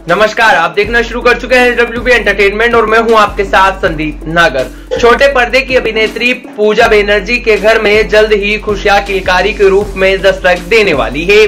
नमस्कार, आप देखना शुरू कर चुके हैं WB एंटरटेनमेंट और मैं हूं आपके साथ संदीप नागर। छोटे पर्दे की अभिनेत्री पूजा बेनर्जी के घर में जल्द ही खुशियां किलकारी के रूप में दस्तक देने वाली है।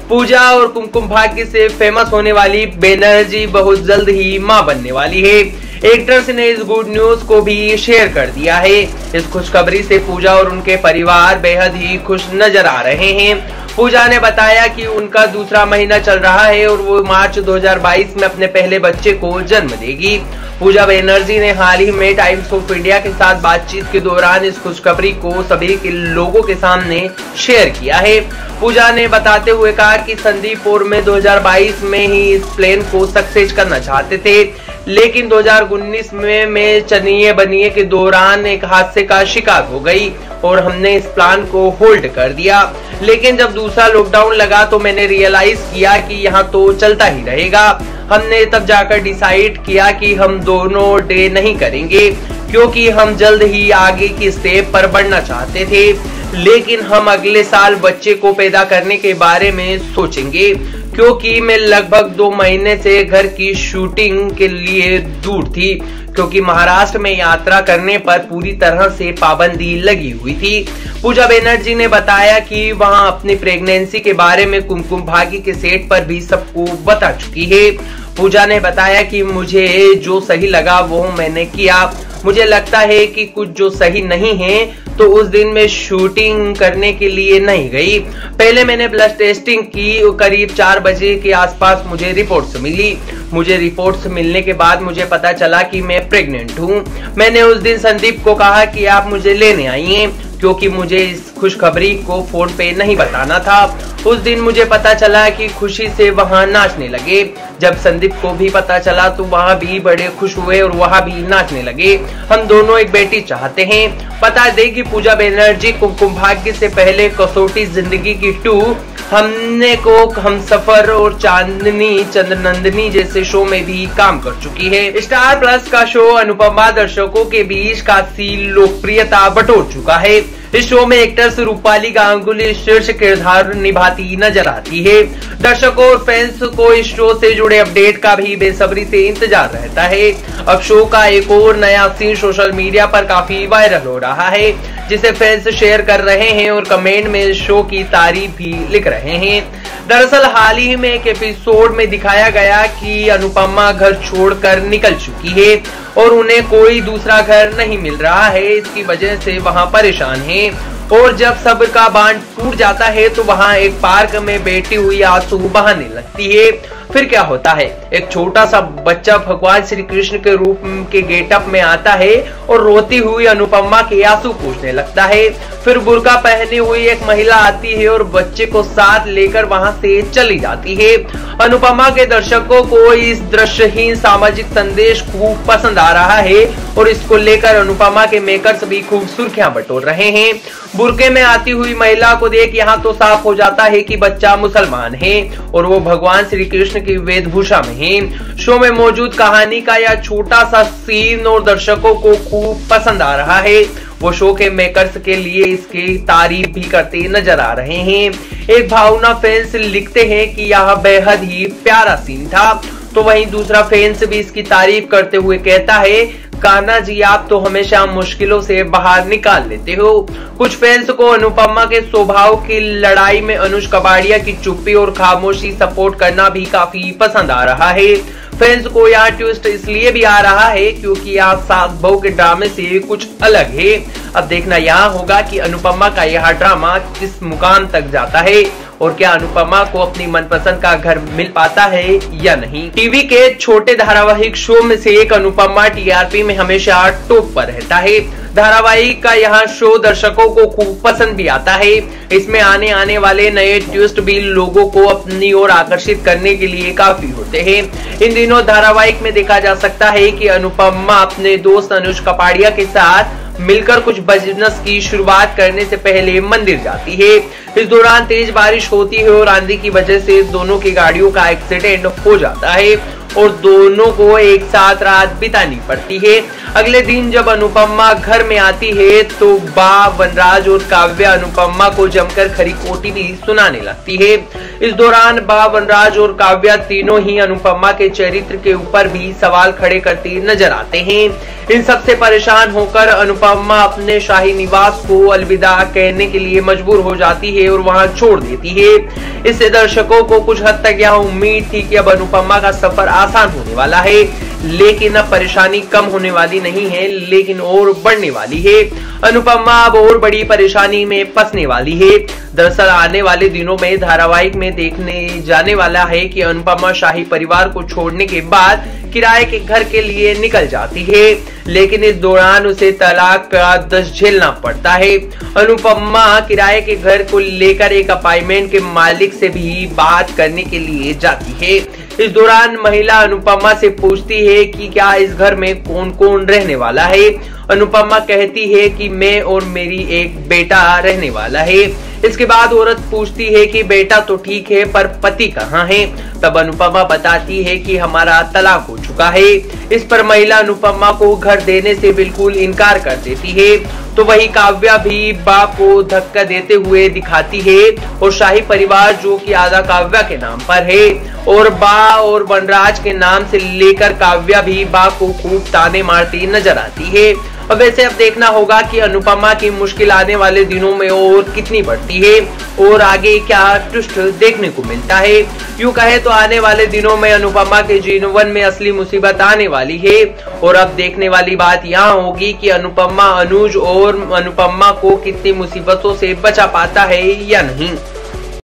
पूजा और कुमकुम भाग्य से फेमस होने वाली बेनर्जी बहुत जल्द ही मां बनने वाली है। एक्ट्रेस ने इस गुड न्यूज को भी शेयर कर दिया है। इस खुशखबरी से पूजा और उनके परिवार बेहद ही खुश नजर आ रहे हैं। पूजा ने बताया कि उनका दूसरा महीना चल रहा है और वो मार्च 2022 में अपने पहले बच्चे को जन्म देगी। पूजा बेनर्जी ने हाल ही में टाइम्स ऑफ इंडिया के साथ बातचीत के दौरान इस खुशखबरी को सभी के लोगों के सामने शेयर किया है। पूजा ने बताते हुए कहा कि संदीप और मैं 2022 में ही इस प्लान को सक्सेस करना चाहते थे, लेकिन 2019 में मैं चनिए बनिए के दौरान एक हादसे का शिकार हो गई और हमने इस प्लान को होल्ड कर दिया। लेकिन जब दूसरा लॉकडाउन लगा तो मैंने रियलाइज किया कि यहाँ तो चलता ही रहेगा। हमने तब जाकर डिसाइड किया कि हम दोनों डे नहीं करेंगे, क्योंकि हम जल्द ही आगे की स्टेप पर बढ़ना चाहते थे, लेकिन हम अगले साल बच्चे को पैदा करने के बारे में सोचेंगे। क्योंकि मैं लगभग 2 महीने से घर की शूटिंग के लिए दूर थी, क्योंकि महाराष्ट्र में यात्रा करने पर पूरी तरह से पाबंदी लगी हुई थी। पूजा बेनर्जी ने बताया कि वहां अपनी प्रेगनेंसी के बारे में कुमकुम भाग्य के सेट पर भी सबको बता चुकी है। पूजा ने बताया कि मुझे जो सही लगा वो मैंने किया। मुझे लगता है कि कुछ जो सही नहीं है तो उस दिन मैं शूटिंग करने के लिए नहीं गई। पहले मैंने ब्लड टेस्टिंग की, करीब 4 बजे के आसपास मुझे रिपोर्ट्स मिली। मुझे रिपोर्ट्स मिलने के बाद मुझे पता चला कि मैं प्रेग्नेंट हूँ। मैंने उस दिन संदीप को कहा कि आप मुझे लेने आइए, क्योंकि मुझे इस खुशखबरी को फोन पे नहीं बताना था। उस दिन मुझे पता चला कि खुशी से वहां नाचने लगे। जब संदीप को भी पता चला तो वहां भी बड़े खुश हुए और वहां भी नाचने लगे। हम दोनों एक बेटी चाहते हैं। बता दें कि पूजा बेनर्जी कुमकुम भाग्य से पहले कसौटी जिंदगी की 2, हमने को हमसफर और चांदनी चंद्रनंदिनी जैसे शो में भी काम कर चुकी है। स्टार प्लस का शो अनुपमा दर्शकों के बीच काफी लोकप्रियता बटोर चुका है। इस शो में एक्ट्रेस रूपाली गांगुली शीर्ष किरदार निभाती नजर आती है। दर्शकों और फैंस को इस शो से जुड़े अपडेट का भी बेसब्री से इंतजार रहता है। अब शो का एक और नया सीन सोशल मीडिया पर काफी वायरल हो रहा है, जिसे फैंस शेयर कर रहे हैं और कमेंट में शो की तारीफ भी लिख रहे हैं। दरअसल हाल ही में एक एपिसोड में दिखाया गया कि अनुपमा घर छोड़कर निकल चुकी है और उन्हें कोई दूसरा घर नहीं मिल रहा है। इसकी वजह से वहां परेशान है और जब सब्र का बांध टूट जाता है तो वहां एक पार्क में बैठी हुई आंसू बहाने लगती है। फिर क्या होता है, एक छोटा सा बच्चा भगवान श्री कृष्ण के रूप के गेटअप में आता है और रोती हुई अनुपमा के आंसू पोंछने लगता है। फिर बुर्का पहनी हुई एक महिला आती है और बच्चे को साथ लेकर वहां से चली जाती है। अनुपमा के दर्शकों को इस दृश्यहीन सामाजिक संदेश खूब पसंद आ रहा है और इसको लेकर अनुपमा के मेकर्स भी खूब सुर्खियां बटोर रहे हैं। बुर्के में आती हुई महिला को देख यहाँ तो साफ हो जाता है कि बच्चा मुसलमान है और वो भगवान श्री कृष्ण की वेशभूषा में है। शो में मौजूद कहानी का यह छोटा सा सीन और दर्शकों को खूब पसंद आ रहा है। वो शो के मेकर्स के लिए इसकी तारीफ भी करते नजर आ रहे हैं। एक भावना फैंस लिखते हैं कि यह बेहद ही प्यारा सीन था, तो वहीं दूसरा फैंस भी इसकी तारीफ करते हुए कहता है, कान्हा जी आप तो हमेशा मुश्किलों से बाहर निकाल लेते हो। कुछ फैंस को अनुपमा के स्वभाव की लड़ाई में अनुष कबाड़िया की चुप्पी और खामोशी सपोर्ट करना भी काफी पसंद आ रहा है। फैंस को यह ट्विस्ट इसलिए भी आ रहा है क्योंकि यह सास बहू के ड्रामे से कुछ अलग है। अब देखना यह होगा कि अनुपमा का यह ड्रामा किस मुकाम तक जाता है और क्या अनुपमा को अपनी मनपसंद का घर मिल पाता है या नहीं। टीवी के छोटे धारावाहिक शो में से एक अनुपमा टीआरपी में हमेशा टॉप पर रहता है। धारावाहिक का यह शो दर्शकों को खूब पसंद भी आता है। इसमें आने वाले नए ट्विस्ट भी लोगों को अपनी ओर आकर्षित करने के लिए काफी होते हैं। इन दिनों धारावाहिक में देखा जा सकता है कि अनुपमा अपने दोस्त अनुष कपाड़िया के साथ मिलकर कुछ बिजनेस की शुरुआत करने से पहले मंदिर जाती है। इस दौरान तेज बारिश होती है और आंधी की वजह से दोनों की गाड़ियों का एक्सीडेंट हो जाता है और दोनों को एक साथ रात बितानी पड़ती है। अगले दिन जब अनुपमा घर में आती है तो बा वनराज और काव्या अनुपमा को जमकर खरी खोटी भी सुनाने लगती है। इस दौरान बा वनराज और काव्या तीनों ही अनुपमा के चरित्र के ऊपर भी सवाल खड़े करती नजर आते हैं। इन सबसे परेशान होकर अनुपमा अपने शाही निवास को अलविदा कहने के लिए मजबूर हो जाती है और वहां छोड़ देती है। इससे दर्शकों को कुछ हद तक यह उम्मीद थी कि अब अनुपमा का सफर आसान होने वाला है, लेकिन अब परेशानी कम होने वाली नहीं है, लेकिन और बढ़ने वाली है। अनुपमा अब और बड़ी परेशानी में फंसने वाली है। दरअसल आने वाले दिनों में धारावाहिक में देखने जाने वाला है कि अनुपमा शाही परिवार को छोड़ने के बाद किराए के घर के लिए निकल जाती है, लेकिन इस दौरान उसे तलाक का दस्त झेलना पड़ता है। अनुपमा किराए के घर को लेकर एक अपार्टमेंट के मालिक से भी बात करने के लिए जाती है। इस दौरान महिला अनुपमा से पूछती है कि क्या इस घर में कौन कौन रहने वाला है। अनुपमा कहती है कि मैं और मेरी एक बेटा रहने वाला है। इसके बाद औरत पूछती है कि बेटा तो ठीक है पर पति कहाँ है। तब अनुपमा बताती है कि हमारा तलाक हो चुका है। इस पर महिला अनुपमा को घर देने से बिल्कुल इनकार कर देती है। तो वही काव्या भी बाप को धक्का देते हुए दिखाती है और शाही परिवार जो कि आधा काव्या के नाम पर है और बा और वनराज के नाम से लेकर काव्या भी बा को खूब ताने मारती नजर आती है। अब वैसे अब देखना होगा कि अनुपमा की मुश्किल आने वाले दिनों में और कितनी बढ़ती है और आगे क्या ट्विस्ट देखने को मिलता है। यूं कहे तो आने वाले दिनों में अनुपमा के जीवन में असली मुसीबत आने वाली है और अब देखने वाली बात यहाँ होगी कि अनुपमा अनुज और अनुपमा को कितनी मुसीबतों से बचा पाता है या नहीं।